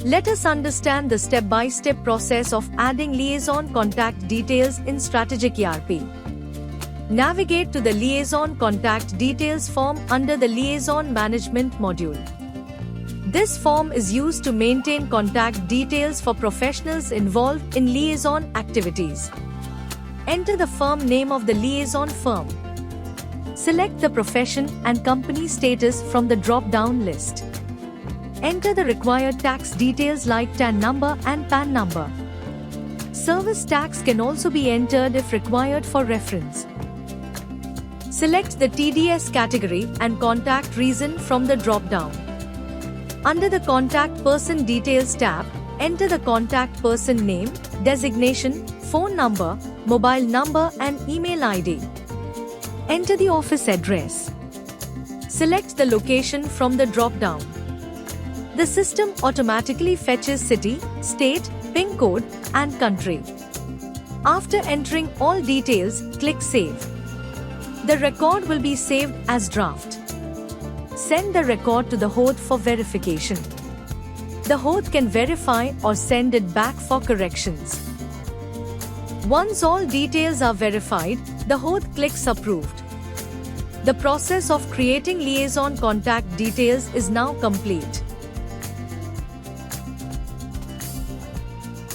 Let us understand the step-by-step process of adding liaison contact details in StrategicERP. Navigate to the Liaison Contact Details form under the Liaison Management module. This form is used to maintain contact details for professionals involved in liaison activities. Enter the firm name of the liaison firm. Select the profession and company status from the drop-down list. Enter the required tax details like TAN number and PAN number. Service tax can also be entered if required for reference. Select the TDS category and contact reason from the drop-down. Under the Contact Person Details tab, enter the contact person name, designation, phone number, mobile number and email ID. Enter the office address. Select the location from the drop-down. The system automatically fetches city, state, PIN code, and country. After entering all details, click Save. The record will be saved as draft. Send the record to the HOD for verification. The HOD can verify or send it back for corrections. Once all details are verified, the HOD clicks Approved. The process of creating liaison contact details is now complete.